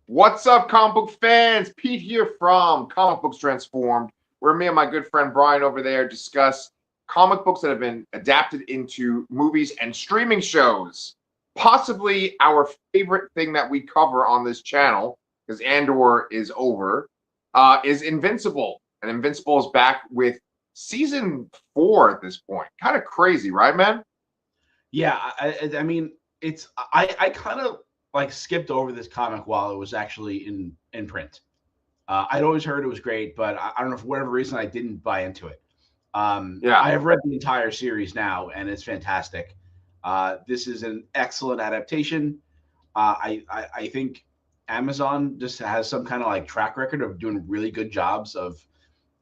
What's up, comic book fans? Pete here from Comic Books Transformed, where me and my good friend Brian over there discuss comic books that have been adapted into movies and streaming shows. Possibly our favorite thing that we cover on this channel, because Andor is over, is Invincible. And Invincible is back with season 4 at this point. Kind of crazy, right, man? Yeah, I mean, I kind of like skipped over this comic while it was actually in print. I'd always heard it was great, but I don't know for whatever reason I didn't buy into it. Yeah. I have read the entire series now, and it's fantastic. This is an excellent adaptation. I think Amazon just has some kind of like track record of doing really good jobs of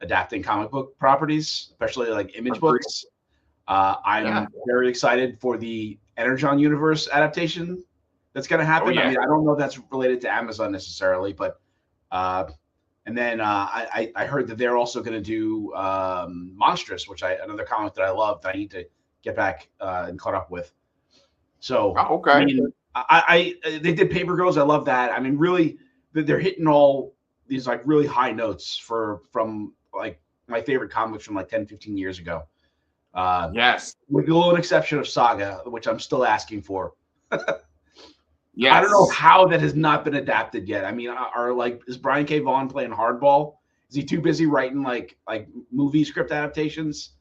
adapting comic book properties, especially like image Agreed. books. Yeah. I'm very excited for the Energon universe adaptation that's going to Oh, happen. I yeah. mean, I don't know if that's related to Amazon necessarily, but and then I heard that they're also going to do Monstrous, which another comic that I love that I need to get back and caught up with. So Oh, I okay. mean, they did Paper Girls. I love that. I mean, really, they're hitting all these like really high notes from like my favorite comics from like 10, 15 years ago. Yes. With the little exception of Saga, which I'm still asking for. I don't know Yes. how that has not been adapted yet. I mean, is Brian K. Vaughan playing hardball? Is he too busy writing like movie script adaptations?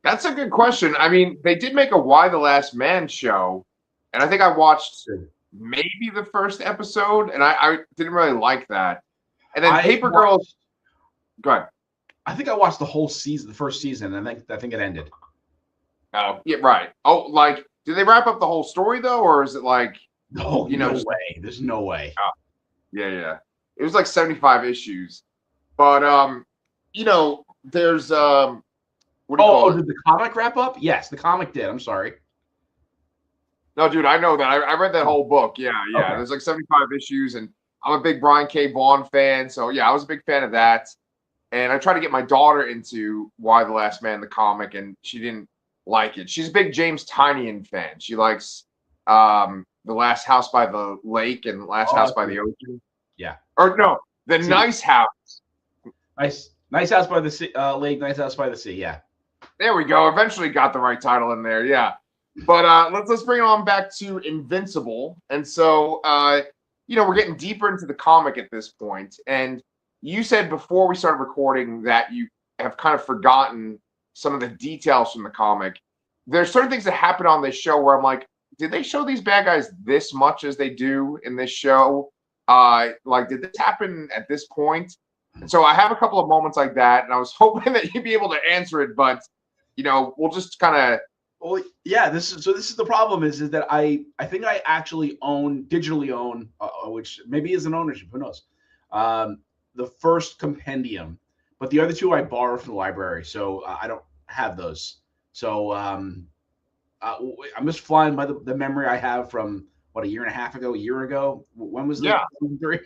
That's a good question. I mean, they did make a Why the Last Man show, and I think I watched maybe the first episode, and I didn't really like that. And then Paper Girls. Go ahead. I think I watched the whole season, the first season, and I think it ended. Oh, yeah, right. Oh, like, did they wrap up the whole story though, or is it like, no, no way. There's no way. Yeah. It was like 75 issues, but there's what do you call it? Did the comic wrap up? Yes, the comic did. I'm sorry. No, dude, I know that. I read that whole book. Yeah. Okay. There's like 75 issues, and I'm a big Brian K. Vaughan fan, so yeah, I was a big fan of that. And I tried to get my daughter into Why the Last Man, the comic, and she didn't like it. She's a big James Tynion fan. She likes The Last House by the Lake and Last House by the Ocean. Yeah. Or no, The Nice House. Nice House by the sea, Lake, Nice House by the Sea. Yeah. There we go. Eventually got the right title in there. Yeah. But let's bring it on back to Invincible. And so we're getting deeper into the comic at this point. And you said before we started recording that you have kind of forgotten some of the details from the comic. There's certain things that happen on this show where I'm like, did they show these bad guys this much as they do in this show? Like, did this happen at this point? And so I have a couple of moments like that, and I was hoping that you'd be able to answer it, but we'll just kind of. Well, yeah. This is the problem is that I think I actually digitally own, which maybe is an ownership. Who knows? The first compendium, but the other two I borrowed from the library, so I don't have those. So I'm just flying by the memory I have from a year and a half ago, a year ago. When was the season 3?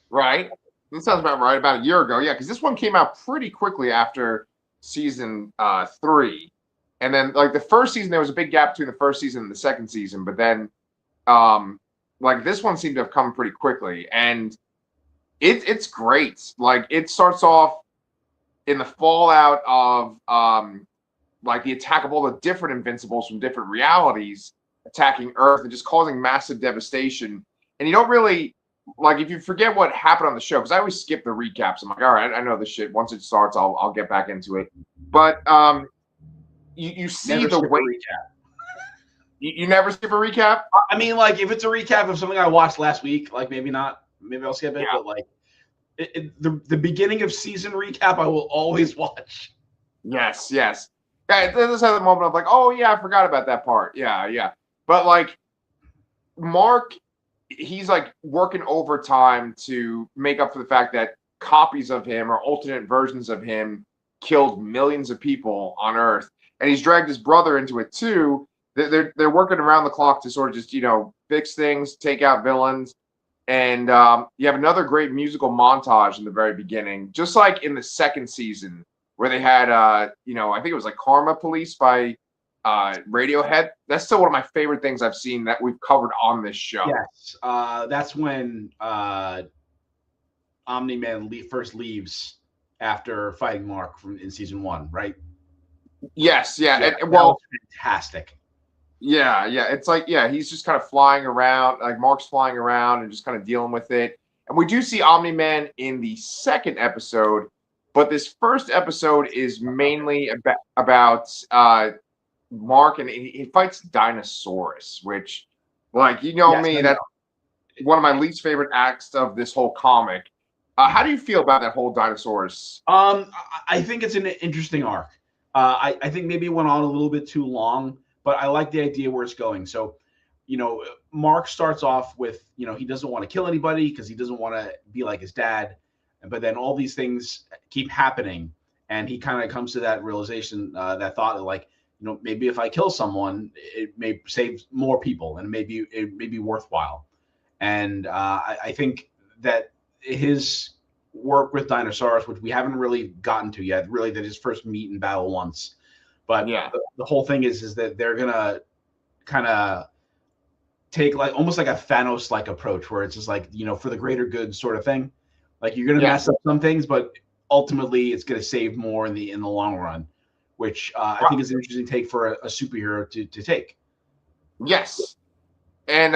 Right. That sounds about right. About a year ago, yeah, because this one came out pretty quickly after season 3, and then like the first season, there was a big gap between the first season and the second season, but then like this one seemed to have come pretty quickly, and it's great. Like it starts off in the fallout of like the attack of all the different Invincibles from different realities attacking Earth and just causing massive devastation. And you don't really like if you forget what happened on the show, because I always skip the recaps. I'm like, all right, I know this shit. Once it starts, I'll get back into it. But you see the way you never skip a recap. I mean, like if it's a recap of something I watched last week, like maybe not. Maybe I'll skip it, yeah. But like the beginning of season recap, I will always watch. Yes. Yeah, this had the moment of like, oh yeah, I forgot about that part. Yeah. But like Mark, he's like working overtime to make up for the fact that copies of him or alternate versions of him killed millions of people on Earth, and he's dragged his brother into it too. They're working around the clock to sort of just fix things, take out villains. And you have another great musical montage in the very beginning, just like in the second season, where they had, I think it was like Karma Police by Radiohead. That's still one of my favorite things I've seen that we've covered on this show. Yes, that's when Omni-Man first leaves after fighting Mark in season 1, right? Yes, yeah. Yeah, And, well, that was fantastic. yeah. It's like, yeah, he's just kind of flying around, like Mark's flying around and just kind of dealing with it. And we do see Omni-Man in the second episode, but this first episode is mainly about Mark, and he fights Dinosaurus, which, like, you know Yes, me, I that's know. one of my least favorite acts of this whole comic. How do you feel about that whole Dinosaurus? I think it's an interesting arc. I think maybe it went on a little bit too long, but I like the idea where it's going. So, Mark starts off with, he doesn't want to kill anybody because he doesn't want to be like his dad. But then all these things keep happening. And he kind of comes to that realization, that thought of like, maybe if I kill someone, it may save more people and maybe it may be worthwhile. And I think that his work with Dinosaurus, which we haven't really gotten to yet, really that his first meet in battle once. But Yeah, the whole thing is that they're gonna kind of take like almost like a Thanos like approach where it's just like, for the greater good sort of thing. Like you're gonna yeah, mess up some things, but ultimately it's gonna save more in the long run, which I think is an interesting take for a superhero to take. yes. And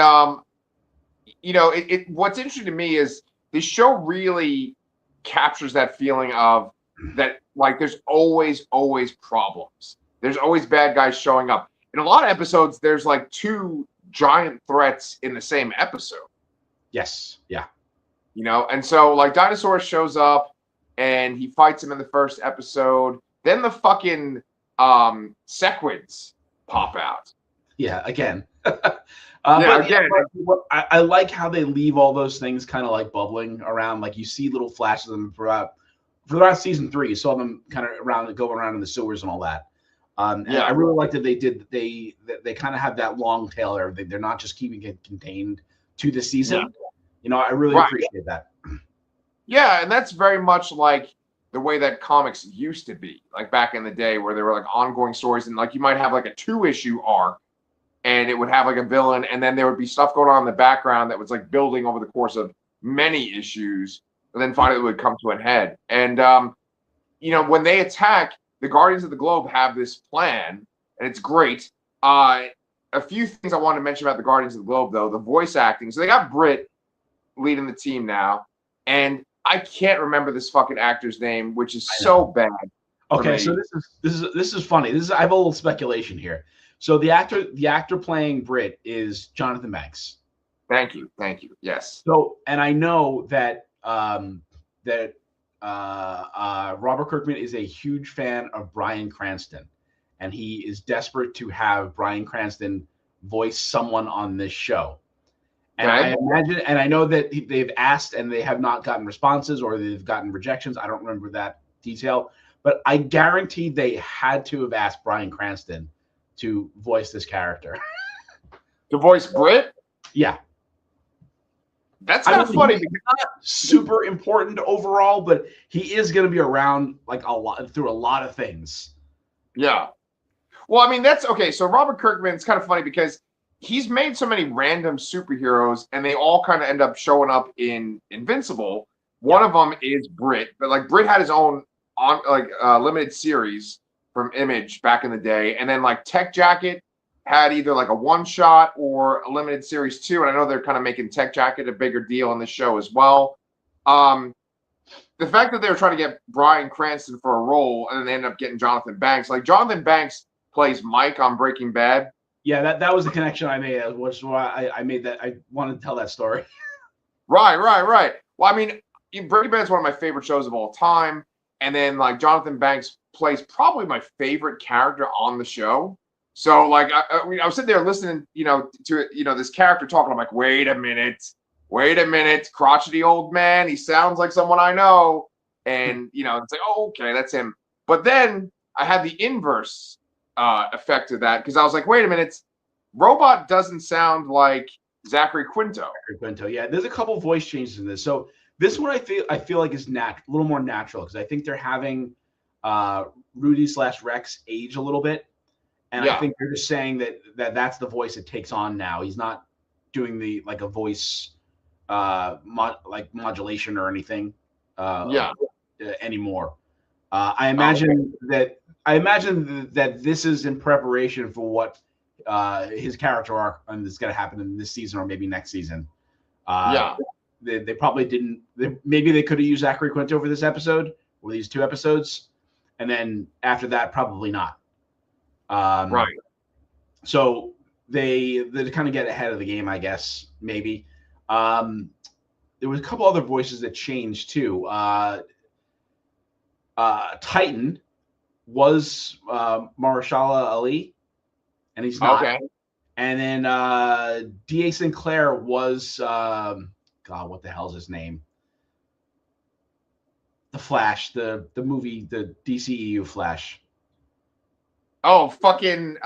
what's interesting to me is the show really captures that feeling of that, like, there's always problems. There's always bad guys showing up. In a lot of episodes, there's like two giant threats in the same episode. Yes. Yeah. And so like Dinosaur shows up and he fights him in the first episode. Then the fucking Sequids pop out. Yeah. Again. Yeah, again. I like how they leave all those things kind of like bubbling around. Like you see little flashes of them throughout season 3. You saw them kind of going around in the sewers and all that. And I really like that they kind of have that long tail there. They're not just keeping it contained to the season. Yeah. I really appreciate that. Yeah, and that's very much like the way that comics used to be, like back in the day where there were like ongoing stories and like you might have like a 2-issue arc and it would have like a villain and then there would be stuff going on in the background that was like building over the course of many issues and then finally it would come to a head. And when they attack, the Guardians of the Globe have this plan and it's great. A few things I wanted to mention about the Guardians of the Globe though, the voice acting. So they got Britt leading the team now, and I can't remember this fucking actor's name, which is so bad. Okay, so this is funny. I have a little speculation here. So the actor playing Britt is Jonathan Banks. Thank you. Yes. So, and I know that Robert Kirkman is a huge fan of Bryan Cranston, and he is desperate to have Bryan Cranston voice someone on this show. And I imagine, and I know that they've asked and they have not gotten responses or they've gotten rejections. I don't remember that detail, but I guarantee they had to have asked Bryan Cranston to voice this character. To voice Britt? Yeah. That's kind of funny. He's not super important overall, but he is going to be around like a lot through a lot of things. Yeah. Well, I mean, that's okay. So Robert Kirkman, it's kind of funny because he's made so many random superheroes and they all kind of end up showing up in Invincible. One of them is Britt, but like Britt had his own limited series from Image back in the day. And then like Tech Jacket had either like a one shot or a limited series too. And I know they're kind of making Tech Jacket a bigger deal on the show as well. The fact that they were trying to get Bryan Cranston for a role and then they end up getting Jonathan Banks, like Jonathan Banks plays Mike on Breaking Bad. Yeah, that was the connection I made, which is why I made that. I wanted to tell that story. Right. Well, I mean, Breaking Bad is one of my favorite shows of all time. And then like Jonathan Banks plays probably my favorite character on the show. So like I was sitting there listening, to this character talking. I'm like, wait a minute, crotchety old man. He sounds like someone I know. And it's like, oh, okay, that's him. But then I had the inverse effect of that because I was like, wait a minute, Robot doesn't sound like Zachary Quinto. Yeah, there's a couple voice changes in this. So this one I feel like is a little more natural because I think they're having Rudy / Rex age a little bit, And I think they're just saying that that's the voice it takes on now. He's not doing the like a voice modulation or anything anymore. I imagine that this is in preparation for what his character arc is going to happen in this season or maybe next season. They probably didn't. Maybe they could have used Zachary Quinto for this episode or these 2 episodes, and then after that, probably not. Right. So they kind of get ahead of the game, I guess. Maybe there was a couple other voices that changed too. Titan was Mahershala Ali, and he's not. Okay. And then D.A. Sinclair was God, what the hell's his name? The Flash, the movie, the DCEU Flash. Oh, fucking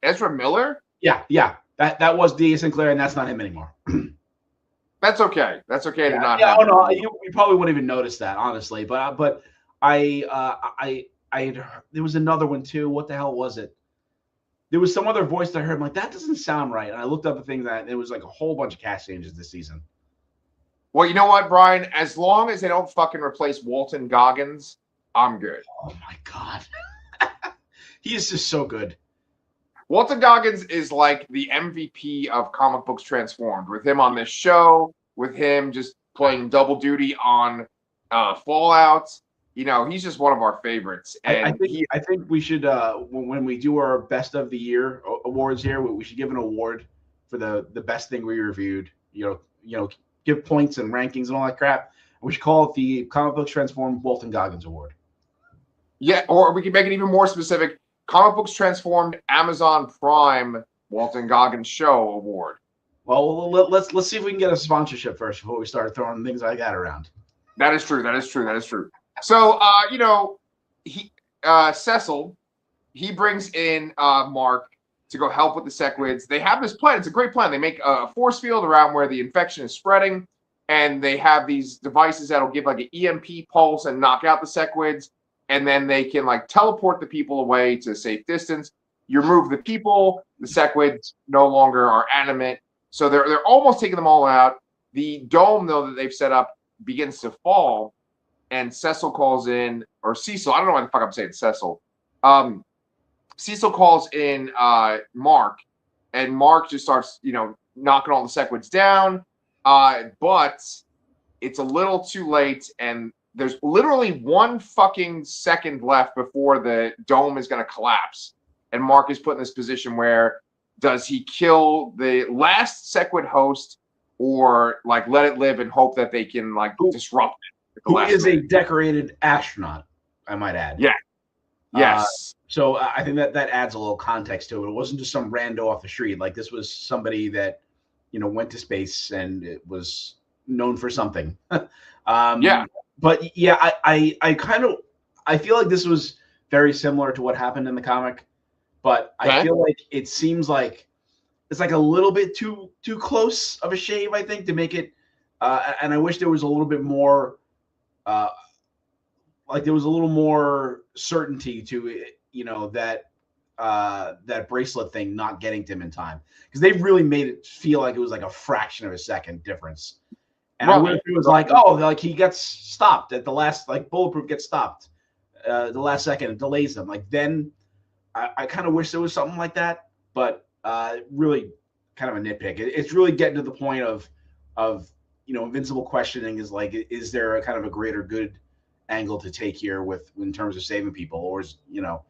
Ezra Miller? Yeah. That was D.A. Sinclair, and that's not him anymore. That's okay. That's okay to not. Yeah. Oh no, you probably wouldn't even notice that, honestly. But I there was another one too. What the hell was it? There was some other voice that I heard. I'm like, that doesn't sound right. And I looked up the thing that it was like a whole bunch of cast changes this season. Well, you know what, Brian? As long as they don't fucking replace Walton Goggins, I'm good. Oh my God. He is just so good. Walton Goggins is like the MVP of comic books transformed. With him on this show, with him just playing double duty on Fallout, you know, he's just one of our favorites. And I think we should when we do our best of the year awards here, we should give an award for the best thing we reviewed. You know, give points and rankings and all that crap. We should call it the Comic Books Transformed Walton Goggins Award. Yeah, or we can make it even more specific. Comic Books Transformed Amazon Prime Walton Goggins Show Award. Well, let's see if we can get a sponsorship first before we start throwing things like that around. That is true. So, you know, Cecil, he brings in Mark to go help with the Sequids. They have this plan. It's a great plan. They make a force field around where the infection is spreading, and they have these devices that'll give like an EMP pulse and knock out the Sequids. And then they can like teleport the people away to a safe distance. You remove the people, the Sequids no longer are animate. So they're almost taking them all out. The dome, though, that they've set up begins to fall. And Cecil calls in, or Cecil, I don't know why the fuck I'm saying Cecil. Cecil calls in Mark, and Mark just starts, you know, knocking all the Sequids down. But it's a little too late, and there's literally 1 fucking second left before the dome is going to collapse. And Mark is put in this position where does he kill the last Sequid host or like let it live and hope that they can like disrupt it? Who is a decorated astronaut, I might add. Yeah. Yes. So I think that adds a little context to it. It wasn't just some rando off the street. Like this was somebody that, you know, went to space and it was known for something. Yeah. But yeah, I feel like this was very similar to what happened in the comic, but I feel like it seems like it's like a little bit too close of a shave, I think, to make it. And I wish there was a little bit more, like there was a little more certainty to it, you know, that bracelet thing not getting to him in time, because they really made it feel like it was like a fraction of a second difference. And I wish it was like, oh, like he gets stopped at the last, like Bulletproof gets stopped the last second, it delays them. Like then I kind of wish there was something like that, but really kind of a nitpick. It's really getting to the point of you know, Invincible questioning is like, is there a kind of a greater good angle to take here with in terms of saving people, or is, you know,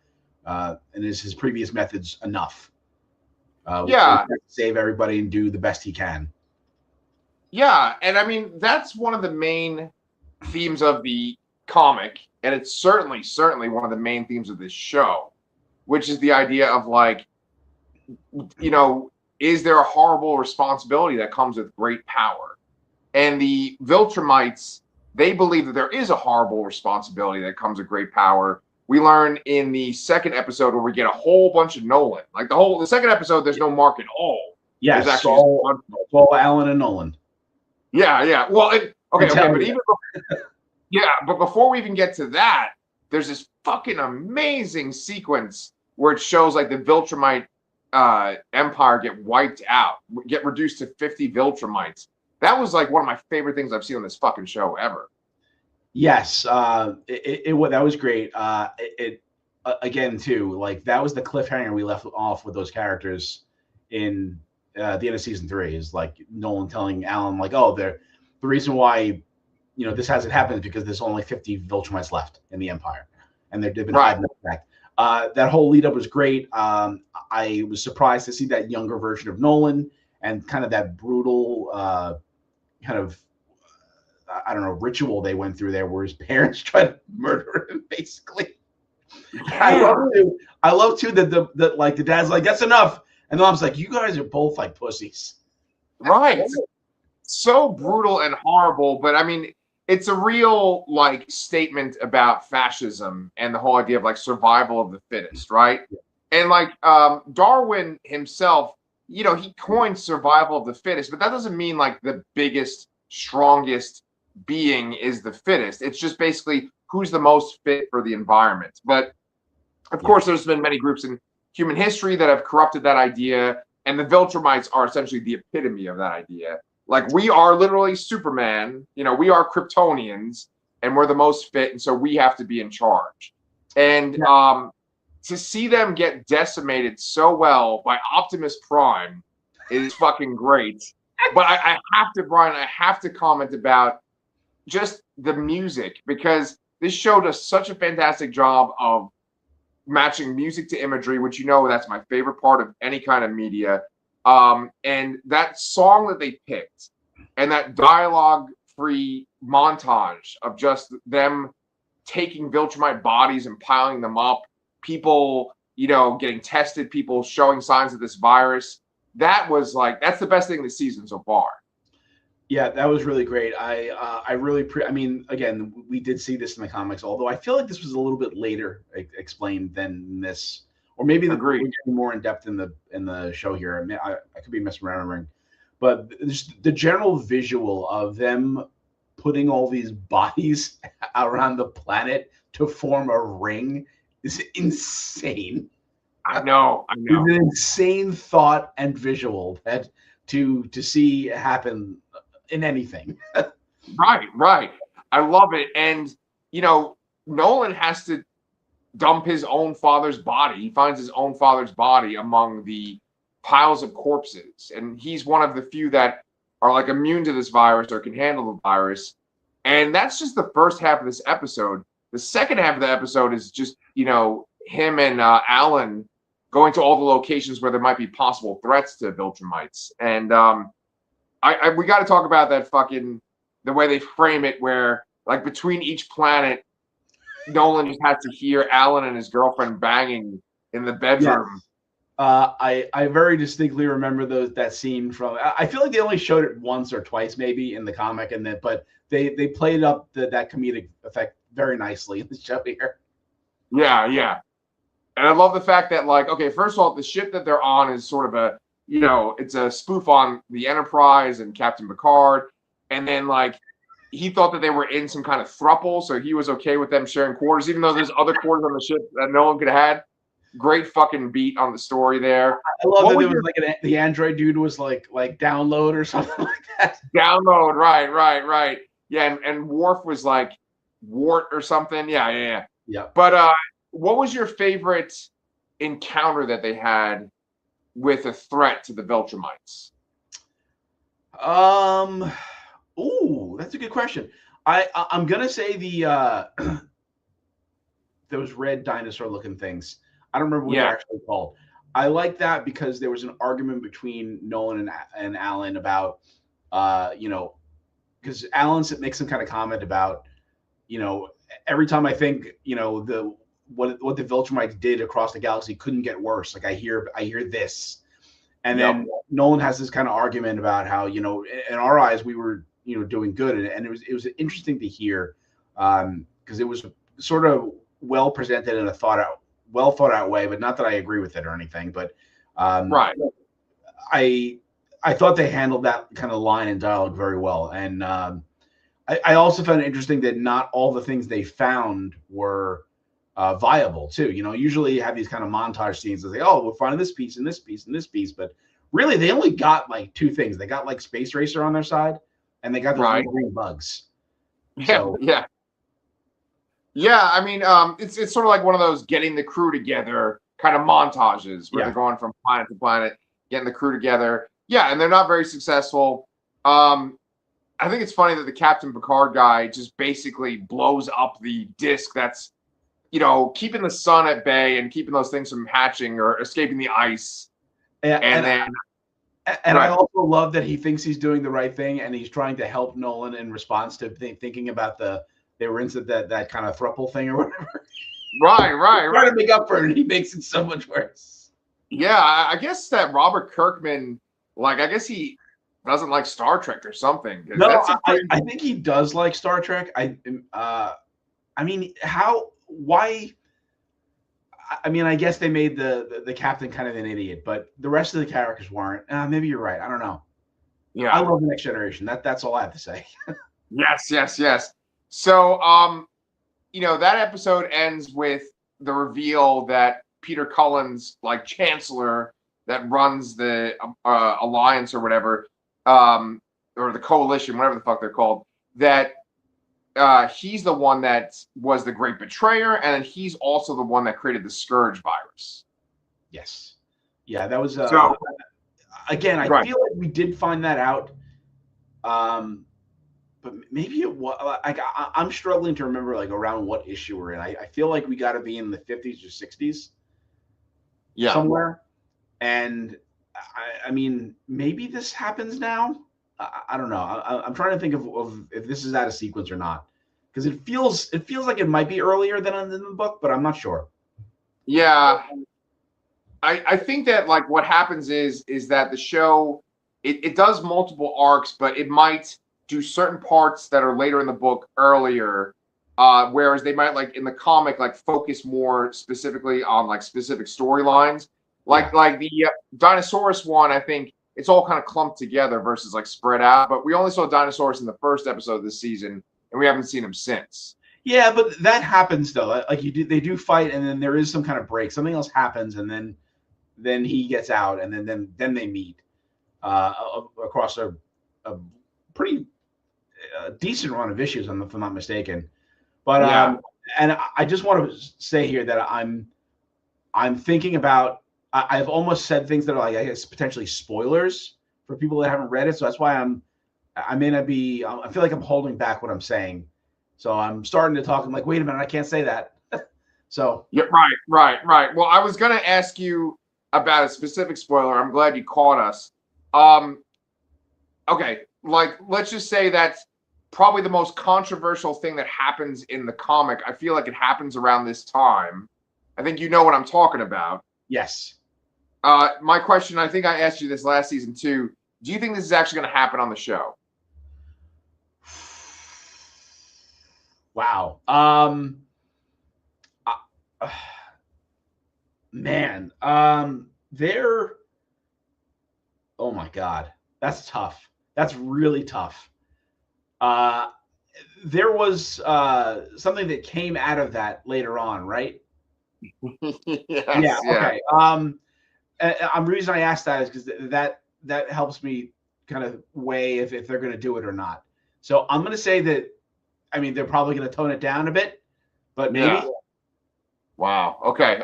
and is his previous methods enough? To save everybody and do the best he can. Yeah, and I mean that's one of the main themes of the comic, and it's certainly one of the main themes of this show, which is the idea of like, you know, is there a horrible responsibility that comes with great power? And the Viltrumites, they believe that there is a horrible responsibility that comes with great power. We learn in the second episode where we get a whole bunch of Nolan. Like the second episode, there's no Mark at all. Yeah, it's all Alan and Nolan. Yeah. Well, but even but before we even get to that, there's this fucking amazing sequence where it shows like the Viltrumite empire get wiped out, get reduced to 50 Viltrumites. That was like one of my favorite things I've seen on this fucking show ever. Yes, that was great. Again too, like that was the cliffhanger we left off with those characters in the end of season 3. Is like Nolan telling Alan like, oh, the reason why this hasn't happened is because there's only 50 Viltrumites left in the Empire, and they've been hiding the fact. That whole lead up was great. I was surprised to see that younger version of Nolan and kind of that brutal kind of I don't know ritual they went through there, where his parents tried to murder him, basically. Yeah. I love too that like the dad's like, that's enough, and the mom's like, you guys are both like pussies. Right. So brutal and horrible, but I mean, it's a real like statement about fascism and the whole idea of like survival of the fittest, right? And like Darwin himself, he coined survival of the fittest, but that doesn't mean like the biggest, strongest being is the fittest. It's just basically who's the most fit for the environment. But of course, there's been many groups in human history that have corrupted that idea, and the Viltrumites are essentially the epitome of that idea. Like, we are literally Superman, we are Kryptonians, and we're the most fit, and so we have to be in charge. And to see them get decimated so well by Optimus Prime is fucking great. But I have to, Brian, I have to comment about just the music, because this show does such a fantastic job of matching music to imagery, which that's my favorite part of any kind of media. And that song that they picked and that dialogue-free montage of just them taking Viltrumite bodies and piling them up, people, getting tested, people showing signs of this virus, that's the best thing this season so far. Yeah, that was really great. I really I mean, again, we did see this in the comics, although I feel like this was a little bit later explained than this, or maybe we're getting more in depth in the show here. I could be misremembering, but the general visual of them putting all these bodies around the planet to form a ring is insane. I know. It's an insane thought and visual that to see happen in anything. Right. I love it. And, Nolan has to dump his own father's body. He finds his own father's body among the piles of corpses. And he's one of the few that are like immune to this virus or can handle the virus. And that's just the first half of this episode. The second half of the episode is just, him and Alan going to all the locations where there might be possible threats to Viltrumites. And, we got to talk about that the way they frame it, where like between each planet, Nolan just has to hear Alan and his girlfriend banging in the bedroom. Yes. I very distinctly remember that scene from. I feel like they only showed it once or twice, maybe in the comic, but they played up that comedic effect very nicely in the show here. Yeah. And I love the fact that, like, okay, first of all, the ship that they're on is sort of a, it's a spoof on the Enterprise and Captain Picard. And then, like, he thought that they were in some kind of throuple, so he was okay with them sharing quarters, even though there's other quarters on the ship that no one could have had. Great fucking beat on the story there. I love that there was like the android dude was like download or something like that. Download, right. Yeah, and Worf was like Wart or something. Yeah. But what was your favorite encounter that they had with a threat to the Viltrumites? Ooh, that's a good question. I'm gonna say those red dinosaur looking things. I don't remember what they're actually called. I like that because there was an argument between Nolan and Alan about because Alan makes some kind of comment about every time I think what the Viltrumites did across the galaxy couldn't get worse. Like I hear this. And then Nolan has this kind of argument about how, in our eyes, we were, doing good. And it was interesting to hear because it was sort of well presented in a well thought out way, but not that I agree with it or anything. But right. I thought they handled that kind of line and dialogue very well. And I also found it interesting that not all the things they found were viable too. Usually you have these kind of montage scenes that say, "Oh, we're finding this piece and this piece and this piece," but really they only got like two things. They got like Space Racer on their side, and they got those Right. little green bugs. Yeah, So yeah. Yeah, I mean, it's sort of like one of those getting the crew together kind of montages where yeah, they're going from planet to planet, getting the crew together. Yeah, and they're not very successful. Um, I think it's funny that the Captain Picard guy just basically blows up the disc that's, keeping the sun at bay and keeping those things from hatching or escaping the ice. and And and, then, and I right, also love that he thinks he's doing the right thing, and he's trying to help Nolan in response to thinking about they were into that kind of thruple thing or whatever. right, right, Trying right. to make up for it, and he makes it so much worse. Yeah, I guess that Robert Kirkman, I guess he doesn't like Star Trek or something. 'Cause No, that's a pretty, I think he does like Star Trek. I mean, why? I mean, I guess they made the captain kind of an idiot, but the rest of the characters weren't. Maybe you're right. I don't know. I yeah. love the Next Generation. That's all I have to say. Yes, yes, yes. So, that episode ends with the reveal that Peter Cullen's chancellor that runs the alliance or whatever, or the coalition, whatever the fuck they're called, that he's the one that was the great betrayer, and he's also the one that created the Scourge virus. Yes. Yeah, that was So, again, I right. feel like we did find that out. But maybe it was I'm struggling to remember around what issue we're in. I feel like we got to be in the 50s or 60s Yeah. somewhere. And I mean, maybe this happens now. I don't know. I'm trying to think of if this is out of sequence or not, because it feels like it might be earlier than in the book, but I'm not sure. Yeah. I think that what happens is that the show it does multiple arcs, but it might do certain parts that are later in the book earlier, whereas they might in the comic focus more specifically on specific storylines. Like the Dinosaurus one, I think it's all kind of clumped together versus spread out. But we only saw Dinosaurus in the first episode of this season, and we haven't seen him since. Yeah, but that happens though. They do fight, and then there is some kind of break. Something else happens, and then he gets out, and then they meet across a pretty decent run of issues, if I'm not mistaken. But Yeah. And I just want to say here that I'm thinking about. I've almost said things that are I guess potentially spoilers for people that haven't read it, so that's why I may not be. I feel like I'm holding back what I'm saying, so I'm starting to talk. I'm like, wait a minute, I can't say that. So Yeah. Right. Well, I was gonna ask you about a specific spoiler. I'm glad you caught us. Okay, let's just say that's probably the most controversial thing that happens in the comic. I feel like it happens around this time. I think you know what I'm talking about. yes. My question, I think I asked you this last season too. Do you think this is actually going to happen on the show? Wow. Man. They're. Oh my God, that's tough. That's really tough. There was something that came out of that later on, right? Yes, yeah. Okay. Reason I asked that is because that helps me kind of weigh if they're going to do it or not. So I'm going to say that. I mean, they're probably going to tone it down a bit, but maybe. Yeah. Wow. Okay.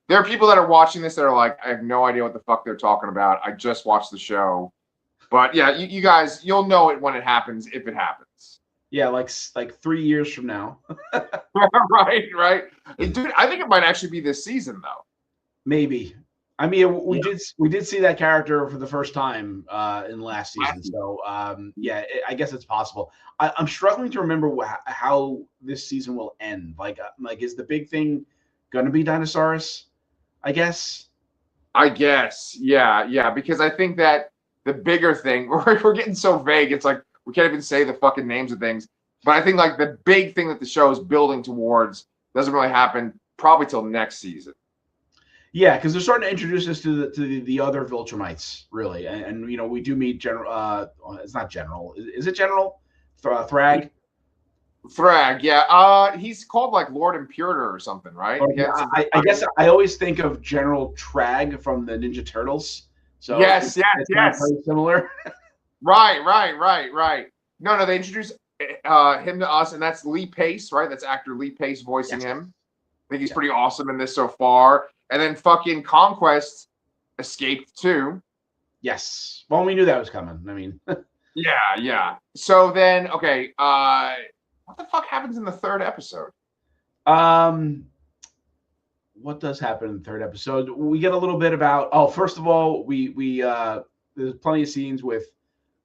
There are people that are watching this that are I have no idea what the fuck they're talking about. I just watched the show. But yeah, you guys, you'll know it when it happens, if it happens. Yeah, like 3 years from now. Right. Dude, I think it might actually be this season though. Maybe. I mean, we did see that character for the first time in last season. So yeah, I guess it's possible. I'm struggling to remember how this season will end. Is the big thing going to be Dinosaurus? I guess. Yeah. Because I think that the bigger thing, we're getting so vague. It's we can't even say the fucking names of things. But I think the big thing that the show is building towards doesn't really happen probably till next season. Yeah, because they're starting to introduce us to the other Viltrumites, really, and you know, we do meet General. It's not General. Is it General? Thrag? Thrag, yeah. He's called like Lord Imperator or something, right? Or, He had some I guess I always think of General Trag from the Ninja Turtles. So Yes, yes, it's not yes. very similar. Right. No, they introduced him to us, and that's Lee Pace, right? That's actor Lee Pace voicing Yes. him. I think he's Yeah. pretty awesome in this so far. And then fucking Conquest escaped too. Yes. Well, we knew that was coming. I mean, Yeah. So then, okay, what the fuck happens in the third episode? um, what does happen in the third episode? We get a little bit about. Oh, first of all, we there's plenty of scenes with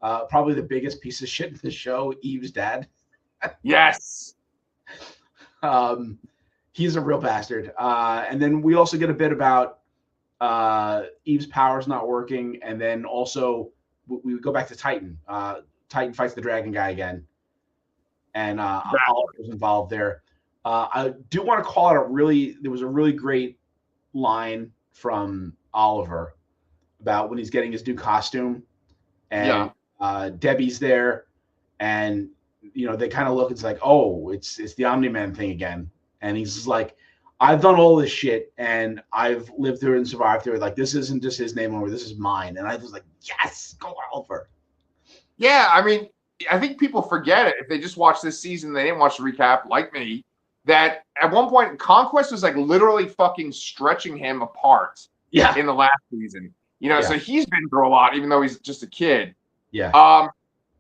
probably the biggest piece of shit in the show, Eve's dad. Yes. He's a real bastard. And then we also get a bit about Eve's powers not working, and then also we go back to Titan. Titan fights the dragon guy again, and Oliver's involved there. I do want to call out there was a really great line from Oliver about when he's getting his new costume, and Debbie's there, and they kind of look. It's like, oh, it's the Omni-Man thing again, and he's just like, I've done all this shit and I've lived through it and survived through it. Like, this isn't just his name over, this is mine. And I was like, yes, go Oliver. Yeah, I mean, I think people forget it if they just watch this season. They didn't watch the recap, like me. That at one point, Conquest was like literally fucking stretching him apart. Yeah. In the last season, so he's been through a lot, even though he's just a kid. Yeah.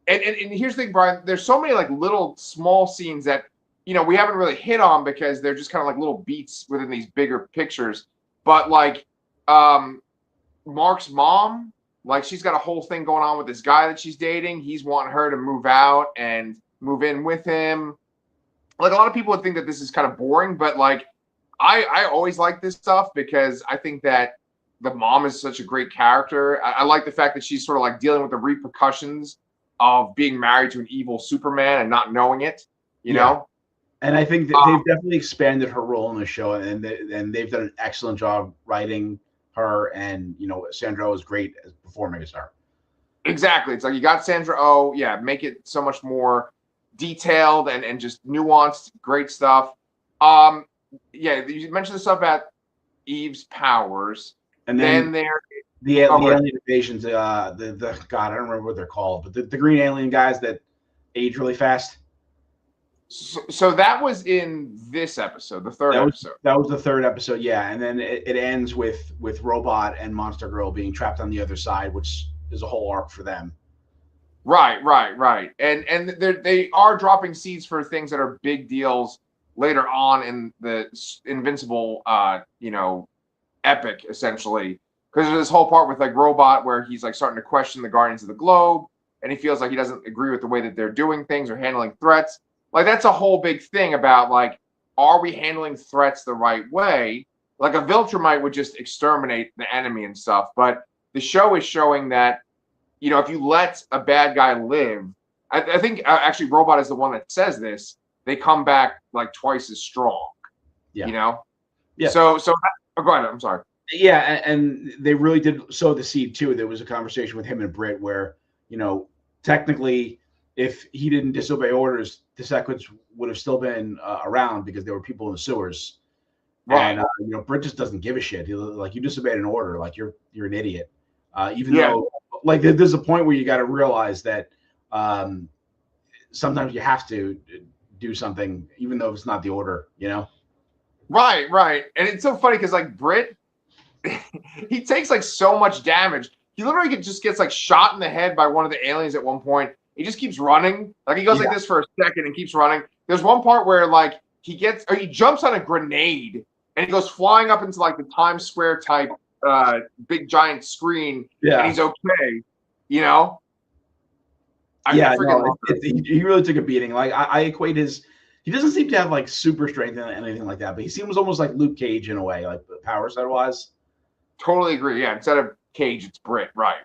And here's the thing, Brian. There's so many like little small scenes that we haven't really hit on because they're just kind of like little beats within these bigger pictures. But like, Mark's mom, like she's got a whole thing going on with this guy that she's dating. He's wanting her to move out and move in with him. Like, a lot of people would think that this is kind of boring, but like, I always like this stuff because I think that the mom is such a great character. I like the fact that she's sort of like dealing with the repercussions of being married to an evil Superman and not knowing it, you know? And I think that they've definitely expanded her role in the show, and they've done an excellent job writing her. And Sandra Oh is great as performing as her. Exactly. It's like you got Sandra Oh, make it so much more detailed and just nuanced, great stuff. You mentioned the stuff about Eve's powers, and then the alien invasions. The God, I don't remember what they're called, but the green alien guys that age really fast. So that was in this episode, the third episode. That was the third episode, yeah. And then it ends with Robot and Monster Girl being trapped on the other side, which is a whole arc for them. Right. And they are dropping seeds for things that are big deals later on in the Invincible, epic, essentially. Because there's this whole part with like Robot where he's like starting to question the Guardians of the Globe, and he feels like he doesn't agree with the way that they're doing things or handling threats. Like, that's a whole big thing about like, are we handling threats the right way? Like, a Viltrumite would just exterminate the enemy and stuff, but the show is showing that, if you let a bad guy live, I think actually Robot is the one that says this. They come back like twice as strong. Yeah. Yeah. So go ahead. I'm sorry. Yeah, and they really did sow the seed too. There was a conversation with him and Britt where, technically, if he didn't disobey orders, the Sequits would have still been around because there were people in the sewers. Right. And Britt just doesn't give a shit. Like, you disobeyed an order, like you're an idiot. Even though, like, there's a point where you got to realize that sometimes you have to do something, even though it's not the order. Right. And it's so funny because like Britt, he takes like so much damage. He literally just gets like shot in the head by one of the aliens at one point. He just keeps running. Like, he goes like this for a second and keeps running. There's one part where like he jumps on a grenade and he goes flying up into like the Times Square type big giant screen. Yeah. And he's okay. He really took a beating. Like, I equate he doesn't seem to have like super strength and anything like that, but he seems almost like Luke Cage in a way, like power set wise. Totally agree. Yeah, instead of Cage, it's Britt. Right.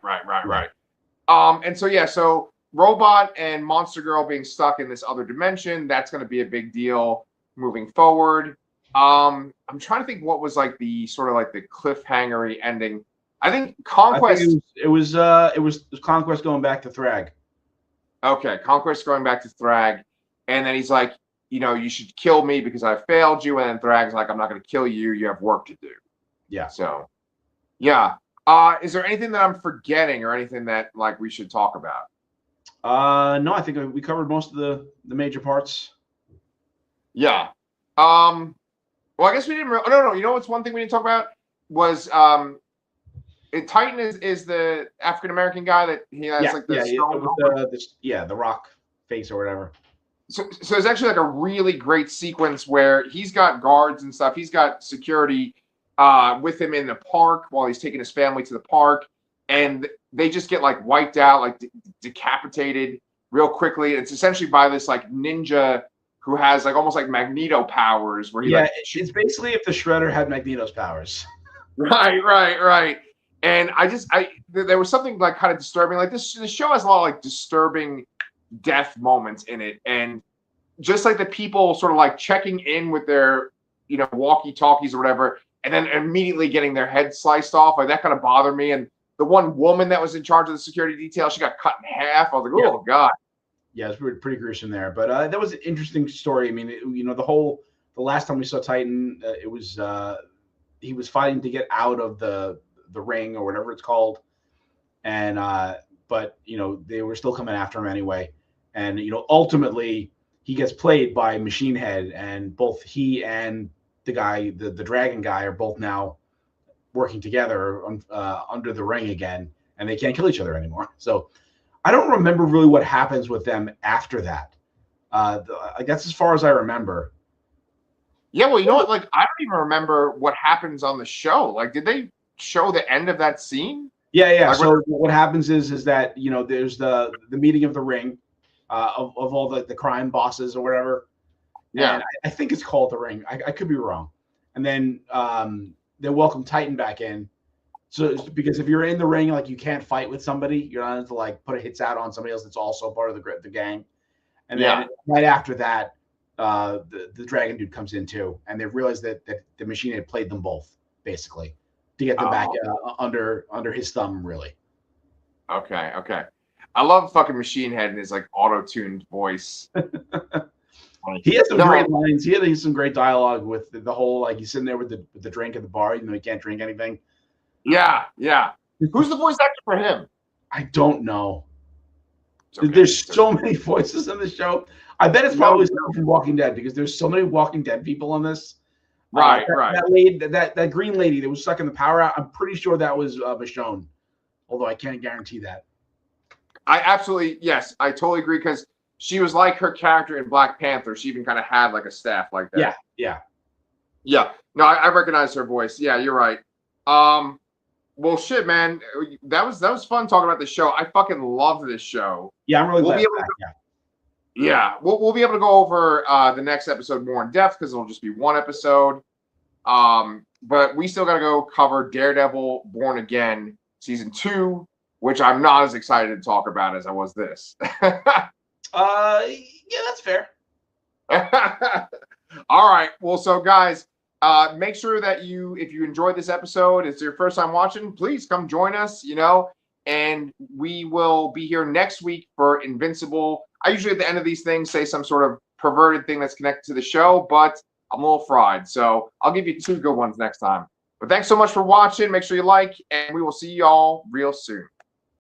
And so Robot and Monster Girl being stuck in this other dimension, that's going to be a big deal moving forward. I'm trying to think what was like the sort of like the cliffhangery ending. I think Conquest. It was Conquest going back to Thrag. Okay, Conquest going back to Thrag, and then he's like, you should kill me because I failed you. And then Thrag's like, I'm not going to kill you. You have work to do. Yeah. So, yeah. Is there anything that I'm forgetting or anything that like we should talk about? No, I think we covered most of the major parts. Yeah. Well, I guess we didn't. No. You know what's one thing we didn't talk about was Titan is the African American guy that he has like the stone. The rock face or whatever. So it's actually like a really great sequence where he's got guards and stuff. He's got security with him in the park while he's taking his family to the park, and they just get like wiped out, like decapitated real quickly. It's essentially by this like ninja who has like almost like Magneto powers, where he it's basically if the Shredder had Magneto's powers. Right. And there was something like kind of disturbing. Like this show has a lot of like disturbing death moments in it, and just like the people sort of like checking in with their walkie talkies or whatever, and then immediately getting their head sliced off, like that kind of bothered me. And the one woman that was in charge of the security detail, she got cut in half. I was like, oh god. Yeah, it was pretty gruesome there, but that was an interesting story. I mean, the last time we saw Titan, it was he was fighting to get out of the ring or whatever it's called, and but they were still coming after him anyway, and ultimately he gets played by Machine Head, and both he and the guy, the dragon guy, are both now working together under the ring again, and they can't kill each other anymore. So I don't remember really what happens with them after that. I guess as far as I remember. Yeah, well, you know what? Like, I don't even remember what happens on the show. Like, did they show the end of that scene? Yeah. Like, so what happens is that there's the meeting of the ring of all the crime bosses or whatever. Yeah, and I think it's called the ring. I could be wrong. And then they welcome Titan back in. So because if you're in the ring, like you can't fight with somebody, you're not to like put a hits out on somebody else that's also part of the gang. And then right after that, the dragon dude comes in too, and they realize that the Machine had played them both basically to get them back under his thumb, really. Okay. I love fucking Machine Head and his like auto-tuned voice. He has some great lines. He had some great dialogue with the whole like he's sitting there with the drink at the bar, even though he can't drink anything. Yeah. Who's the voice actor for him? I don't know. Okay. There's so many voices on the show. I bet it's probably someone from Walking Dead because there's so many Walking Dead people on this. Right. That lady, that green lady that was sucking the power out. I'm pretty sure that was Michonne, although I can't guarantee that. I totally agree because she was like her character in Black Panther. She even kind of had like a staff like that. Yeah. No, I recognize her voice. Yeah, you're right. Well, shit, man, that was fun talking about this show. I fucking loved this show. Yeah, I'm really glad. We'll be able to go over the next episode more in depth because it'll just be one episode. But we still got to go cover Daredevil Born Again season 2, which I'm not as excited to talk about as I was this. Yeah, that's fair. All right. Well, so guys, make sure that if you enjoyed this episode, it's your first time watching, please come join us, and we will be here next week for Invincible. I usually at the end of these things say some sort of perverted thing that's connected to the show, but I'm a little fried. So I'll give you 2 good ones next time. But thanks so much for watching. Make sure you like, and we will see y'all real soon.